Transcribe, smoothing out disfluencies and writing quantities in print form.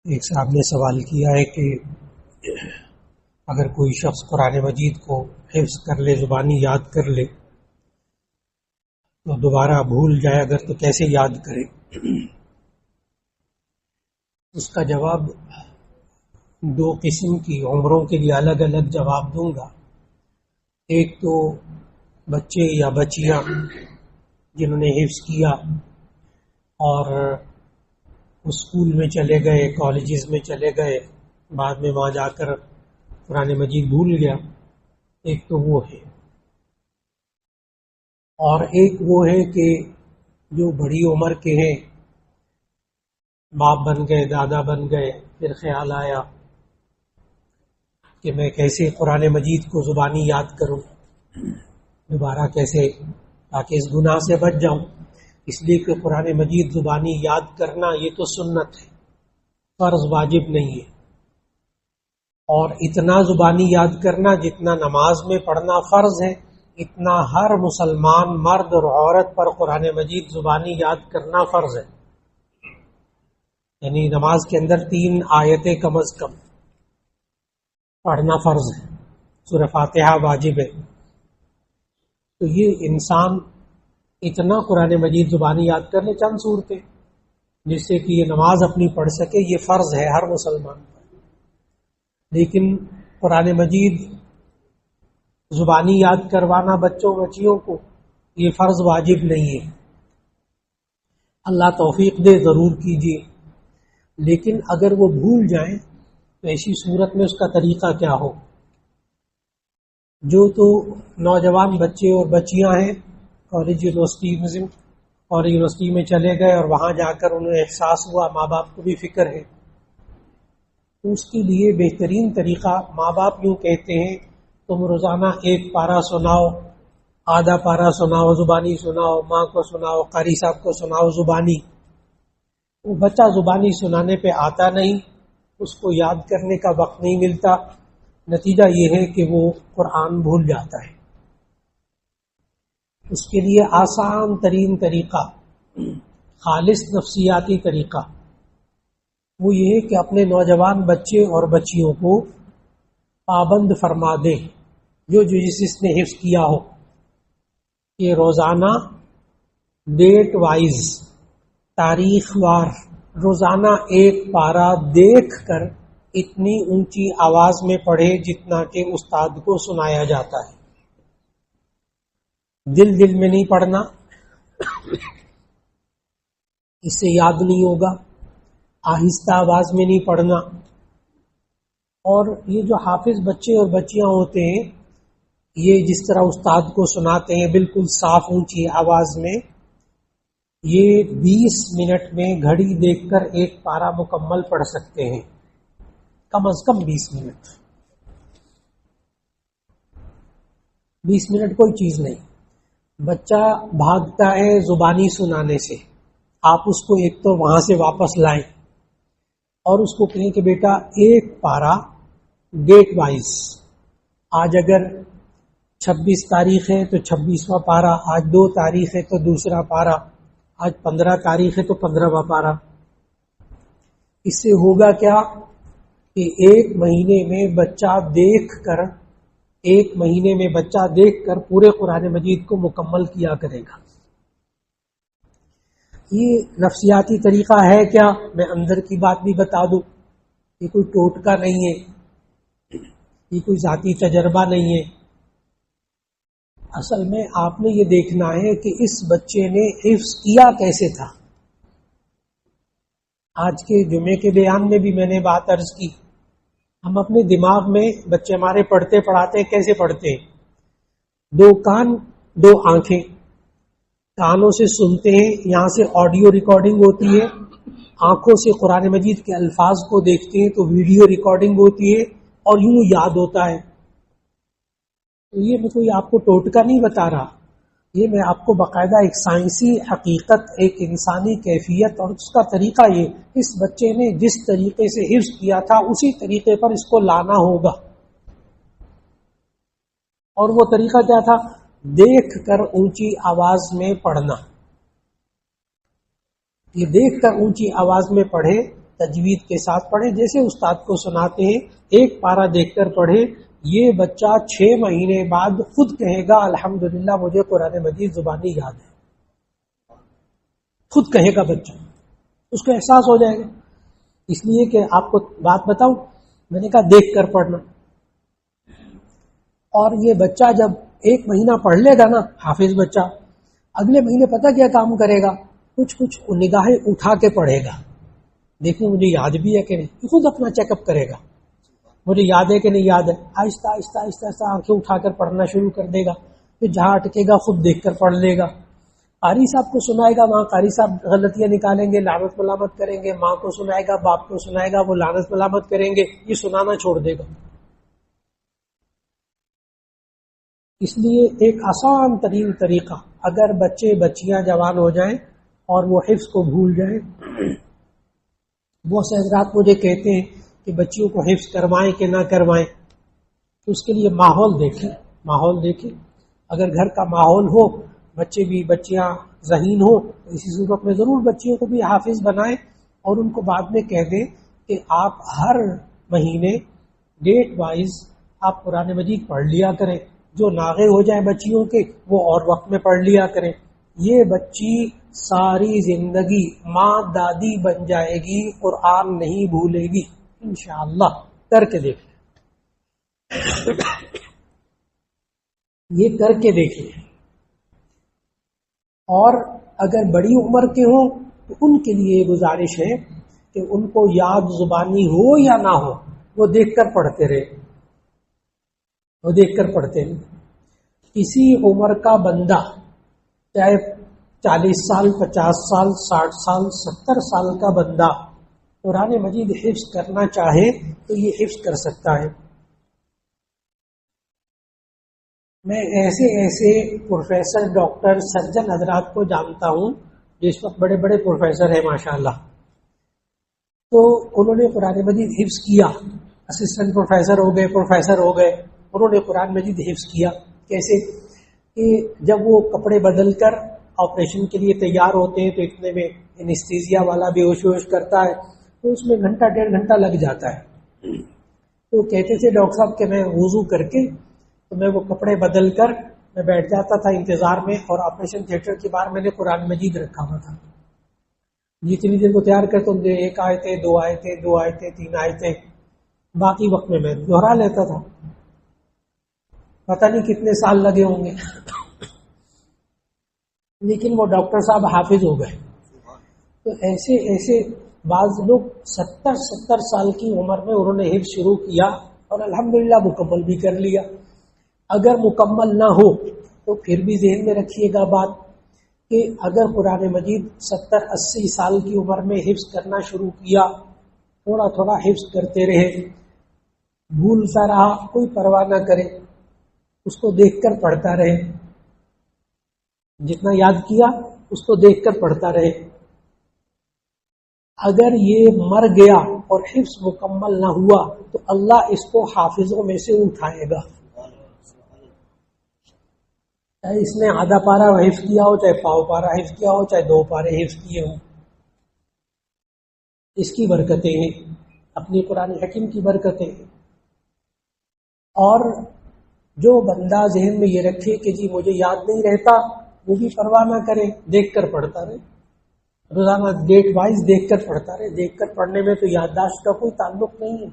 ایک صاحب نے سوال کیا ہے کہ اگر کوئی شخص قرآن مجید کو حفظ کر لے، زبانی یاد کر لے، تو دوبارہ بھول جائے اگر تو کیسے یاد کرے؟ اس کا جواب دو قسم کی عمروں کے لیے الگ الگ جواب دوں گا۔ ایک تو بچے یا بچیاں جنہوں نے حفظ کیا اور اسکول میں چلے گئے، کالجز میں چلے گئے، بعد میں وہاں جا کر قرآن مجید بھول گیا، ایک تو وہ ہے۔ اور ایک وہ ہے کہ جو بڑی عمر کے ہیں، باپ بن گئے، دادا بن گئے، پھر خیال آیا کہ میں کیسے قرآن مجید کو زبانی یاد کروں، دوبارہ کیسے، تاکہ اس گناہ سے بچ جاؤں۔ اس لیے کہ قرآن مجید زبانی یاد کرنا یہ تو سنت ہے، فرض واجب نہیں ہے۔ اور اتنا زبانی یاد کرنا جتنا نماز میں پڑھنا فرض ہے، اتنا ہر مسلمان مرد اور عورت پر قرآن مجید زبانی یاد کرنا فرض ہے۔ یعنی نماز کے اندر 3 آیتیں کم از کم پڑھنا فرض ہے، سورہ فاتحہ واجب ہے۔ تو یہ انسان اتنا قرآن مجید زبانی یاد کر لے، چند صورتیں جس سے کہ یہ نماز اپنی پڑھ سکے، یہ فرض ہے ہر مسلمان پر۔ لیکن قرآن مجید زبانی یاد کروانا بچوں بچیوں کو یہ فرض واجب نہیں ہے۔ اللہ توفیق دے ضرور کیجیے، لیکن اگر وہ بھول جائیں تو ایسی صورت میں اس کا طریقہ کیا ہو؟ جو تو نوجوان بچے اور بچیاں ہیں، کالج یونیورسٹی میں چلے گئے اور وہاں جا کر انہیں احساس ہوا، ماں باپ کو بھی فکر ہے، تو اس کے لیے بہترین طریقہ، ماں باپ یوں کہتے ہیں تم روزانہ 1 پارہ سناؤ، آدھا پارہ سناؤ زبانی، سناؤ ماں کو، سناؤ قاری صاحب کو، سناؤ زبانی۔ وہ بچہ زبانی سنانے پہ آتا نہیں، اس کو یاد کرنے کا وقت نہیں ملتا، نتیجہ یہ ہے کہ وہ قرآن بھول جاتا ہے۔ اس کے لیے آسان ترین طریقہ، خالص نفسیاتی طریقہ، وہ یہ ہے کہ اپنے نوجوان بچے اور بچیوں کو پابند فرما دیں، جو جس نے حفظ کیا ہو، کہ روزانہ ڈیٹ وائز، تاریخ وار، روزانہ 1 پارہ دیکھ کر اتنی اونچی آواز میں پڑھے جتنا کہ استاد کو سنایا جاتا ہے۔ دل میں نہیں پڑھنا، اس سے یاد نہیں ہوگا۔ آہستہ آواز میں نہیں پڑھنا۔ اور یہ جو حافظ بچے اور بچیاں ہوتے ہیں، یہ جس طرح استاد کو سناتے ہیں بالکل صاف اونچی آواز میں، یہ 20 منٹ میں گھڑی دیکھ کر 1 پارہ مکمل پڑھ سکتے ہیں، کم از کم 20 منٹ۔ 20 منٹ کوئی چیز نہیں۔ بچہ بھاگتا ہے زبانی سنانے سے، آپ اس کو ایک تو وہاں سے واپس لائیں اور اس کو کہیں کہ بیٹا 1 پارہ ڈیٹ وائز، آج اگر 26 تاریخ ہے تو 26واں پارہ، آج 2 تاریخ ہے تو دوسرا پارہ، آج 15 تاریخ ہے تو 15واں پارہ۔ اس سے ہوگا کیا کہ 1 مہینے میں بچہ دیکھ کر پورے قرآن مجید کو مکمل کیا کرے گا۔ یہ نفسیاتی طریقہ ہے کیا؟ میں اندر کی بات بھی بتا دوں، یہ کوئی ٹوٹکا نہیں ہے، یہ کوئی ذاتی تجربہ نہیں ہے۔ اصل میں آپ نے یہ دیکھنا ہے کہ اس بچے نے حفظ کیا کیسے تھا۔ آج کے جمعے کے بیان میں بھی میں نے بات عرض کی، ہم اپنے دماغ میں بچے ہمارے پڑھتے پڑھاتے کیسے پڑھتے ہیں؟ 2 کان 2 آنکھیں، کانوں سے سنتے ہیں، یہاں سے آڈیو ریکارڈنگ ہوتی ہے، آنکھوں سے قرآن مجید کے الفاظ کو دیکھتے ہیں تو ویڈیو ریکارڈنگ ہوتی ہے، اور یوں یاد ہوتا ہے۔ تو یہ میں کوئی آپ کو ٹوٹکا نہیں بتا رہا، یہ میں آپ کو باقاعدہ ایک سائنسی حقیقت، ایک انسانی کیفیت اور اس کا طریقہ، یہ اس بچے نے جس طریقے سے حفظ کیا تھا اسی طریقے پر اس کو لانا ہوگا۔ اور وہ طریقہ کیا تھا؟ دیکھ کر اونچی آواز میں پڑھنا۔ یہ دیکھ کر اونچی آواز میں پڑھے تجوید کے ساتھ پڑھے، جیسے استاد کو سناتے ہیں ایک پارہ دیکھ کر پڑھے. یہ بچہ 6 مہینے بعد خود کہے گا الحمدللہ مجھے قرآن مجید زبانی یاد ہے. خود کہے گا بچہ، اس کو احساس ہو جائے گا. اس لیے کہ آپ کو بات بتاؤں، میں نے کہا دیکھ کر پڑھنا. اور یہ بچہ جب 1 مہینہ پڑھ لے گا نا، حافظ بچہ، اگلے مہینے پتہ کیا کام کرے گا، کچھ نگاہیں اٹھا کے پڑھے گا. دیکھیں مجھے یاد بھی ہے کہ نہیں، خود اپنا چیک اپ کرے گا، مجھے یاد ہے کہ نہیں یاد ہے. آہستہ آہستہ آہستہ آہستہ آنکھیں اٹھا کر پڑھنا شروع کر دے گا. پھر جہاں اٹکے گا خود دیکھ کر پڑھ لے گا. قاری صاحب کو سنائے گا، وہاں قاری صاحب غلطیاں نکالیں گے، لعنت ملامت کریں گے. ماں کو سنائے گا، باپ کو سنائے گا، وہ لعنت ملامت کریں گے. یہ سنانا چھوڑ دے گا. اس لیے ایک آسان ترین طریقہ، اگر بچے بچیاں جوان ہو جائیں اور وہ حفظ کو بھول جائیں. وہ حضرات مجھے کہتے ہیں کہ بچیوں کو حفظ کروائیں کہ نہ کروائیں، تو اس کے لیے ماحول دیکھیں. اگر گھر کا ماحول ہو، بچے بھی بچیاں ذہین ہو، تو اسی صورت میں ضرور بچیوں کو بھی حافظ بنائیں اور ان کو بعد میں کہہ دیں کہ آپ ہر مہینے ڈیٹ وائز آپ قرآن مجید پڑھ لیا کریں. جو ناغے ہو جائیں بچیوں کے وہ اور وقت میں پڑھ لیا کریں. یہ بچی ساری زندگی ماں دادی بن جائے گی، قرآن نہیں بھولے گی انشاءاللہ. کر کے دیکھ لیں، یہ کر کے دیکھ لیں. اور اگر بڑی عمر کے ہوں تو ان کے لیے یہ گزارش ہے کہ ان کو یاد زبانی ہو یا نہ ہو، وہ دیکھ کر پڑھتے رہے. کسی عمر کا بندہ، چاہے 40 سال، 50 سال، 60 سال، 70 سال کا بندہ قرآن مجید حفظ کرنا چاہے تو یہ حفظ کر سکتا ہے. میں ایسے پروفیسر، ڈاکٹر، سرجن حضرات کو جانتا ہوں جو اس وقت بڑے بڑے پروفیسر ہیں ماشاءاللہ. تو انہوں نے قرآن مجید حفظ کیا، اسسٹنٹ پروفیسر ہو گئے، پروفیسر ہو گئے. انہوں نے قرآن مجید حفظ کیا. کیسے کہ جب وہ کپڑے بدل کر آپریشن کے لیے تیار ہوتے ہیں تو اتنے میں انیستھیزیا والا بھی ہوش کرتا ہے، تو اس میں گھنٹہ 1.5 گھنٹہ لگ جاتا ہے. تو کہتے تھے ڈاکٹر صاحب کہ میں وضو کر کے تو میں وہ کپڑے بدل کر میں بیٹھ جاتا تھا انتظار میں، اور آپریشن تھیٹر کے باہر میں نے قرآن مجید رکھا ہوا تھا. جتنی دیر کو تیار کرتے ان کے 1 آیتیں 2 آیتیں 2 آیتیں 3 آیتیں، باقی وقت میں دوہرا لیتا تھا. پتہ نہیں کتنے سال لگے ہوں گے، لیکن وہ ڈاکٹر صاحب حافظ ہو گئے. تو ایسے بعض لوگ 70 سال کی عمر میں انہوں نے حفظ شروع کیا اور الحمدللہ مکمل بھی کر لیا. اگر مکمل نہ ہو تو پھر بھی ذہن میں رکھیے گا بات کہ اگر قرآن مجید 70-80 سال کی عمر میں حفظ کرنا شروع کیا، تھوڑا تھوڑا حفظ کرتے رہے، بھولتا رہا، کوئی پرواہ نہ کرے، اس کو دیکھ کر پڑھتا رہے. جتنا یاد کیا اس کو دیکھ کر پڑھتا رہے. اگر یہ مر گیا اور حفظ مکمل نہ ہوا تو اللہ اس کو حافظوں میں سے اٹھائے گا. چاہے اس نے آدھا پارا حفظ کیا ہو، چاہے پاؤ پارا حفظ کیا ہو، چاہے 2 پارے حفظ کیے ہوں. اس کی برکتیں ہیں، اپنی قرآن حکیم کی برکتیں ہیں. اور جو بندہ ذہن میں یہ رکھے کہ جی مجھے یاد نہیں رہتا، وہ بھی پرواہ نہ کرے، دیکھ کر پڑھتا رہے. روزانہ ڈیٹ وائز دیکھ کر پڑھتا رہے. دیکھ کر پڑھنے میں تو یادداشت کا کوئی تعلق نہیں ہے.